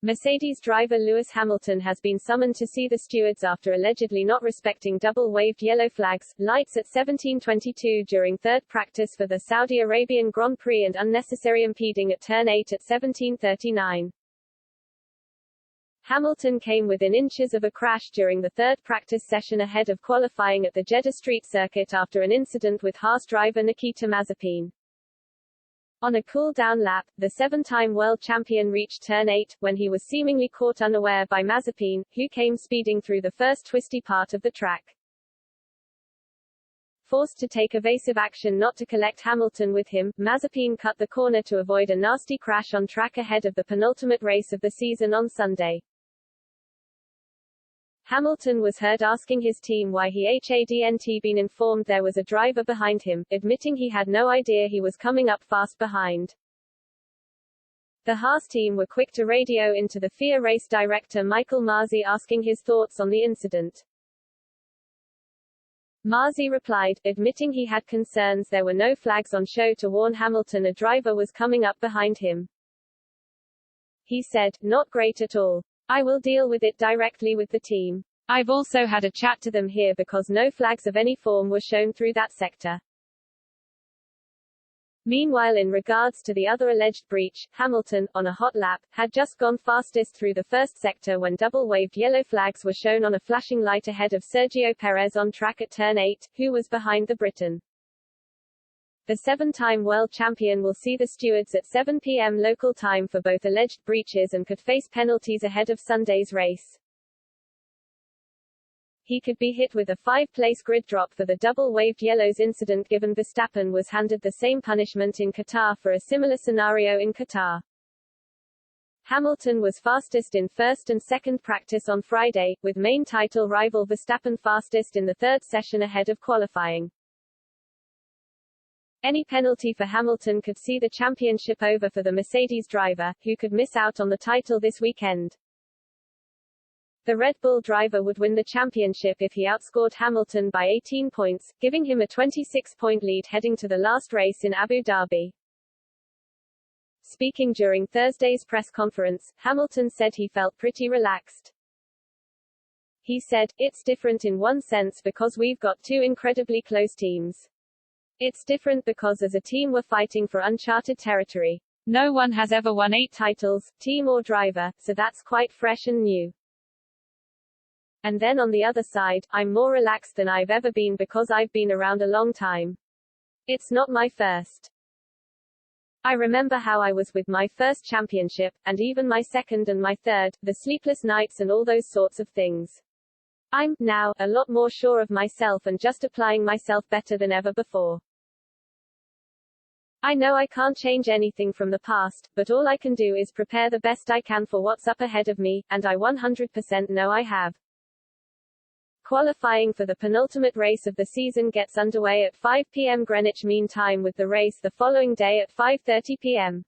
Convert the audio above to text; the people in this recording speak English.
Mercedes driver Lewis Hamilton has been summoned to see the stewards after allegedly not respecting double-waved yellow flags, lights at 17:22 during third practice for the Saudi Arabian Grand Prix and unnecessary impeding at turn 8 at 17:39. Hamilton came within inches of a crash during the third practice session ahead of qualifying at the Jeddah Street Circuit after an incident with Haas driver Nikita Mazepin. On a cool-down lap, the seven-time world champion reached turn 8, when he was seemingly caught unaware by Mazepin, who came speeding through the first twisty part of the track. Forced to take evasive action not to collect Hamilton with him, Mazepin cut the corner to avoid a nasty crash on track ahead of the penultimate race of the season on Sunday. Hamilton was heard asking his team why he hadn't been informed there was a driver behind him, admitting he had no idea he was coming up fast behind. The Haas team were quick to radio into the FIA race director Michael Masi asking his thoughts on the incident. Masi replied, admitting he had concerns there were no flags on show to warn Hamilton a driver was coming up behind him. He said, "Not great at all. I will deal with it directly with the team. I've also had a chat to them here because no flags of any form were shown through that sector." Meanwhile, in regards to the other alleged breach, Hamilton, on a hot lap, had just gone fastest through the first sector when double-waved yellow flags were shown on a flashing light ahead of Sergio Perez on track at turn 8, who was behind the Briton. The seven-time world champion will see the stewards at 7 p.m. local time for both alleged breaches and could face penalties ahead of Sunday's race. He could be hit with a 5-place grid drop for the double-waved yellows incident given Verstappen was handed the same punishment in Qatar for a similar scenario in Qatar. Hamilton was fastest in first and second practice on Friday, with main title rival Verstappen fastest in the third session ahead of qualifying. Any penalty for Hamilton could see the championship over for the Mercedes driver, who could miss out on the title this weekend. The Red Bull driver would win the championship if he outscored Hamilton by 18 points, giving him a 26-point lead heading to the last race in Abu Dhabi. Speaking during Thursday's press conference, Hamilton said he felt pretty relaxed. He said, "It's different in one sense because we've got two incredibly close teams. It's different because as a team we're fighting for uncharted territory. No one has ever won 8 titles, team or driver, so that's quite fresh and new. And then on the other side, I'm more relaxed than I've ever been because I've been around a long time. It's not my first. I remember how I was with my first championship, and even my second and my third, the sleepless nights and all those sorts of things. I'm, now, a lot more sure of myself and just applying myself better than ever before. I know I can't change anything from the past, but all I can do is prepare the best I can for what's up ahead of me, and I 100% know I have." Qualifying for the penultimate race of the season gets underway at 5 p.m. Greenwich Mean Time with the race the following day at 5:30 p.m.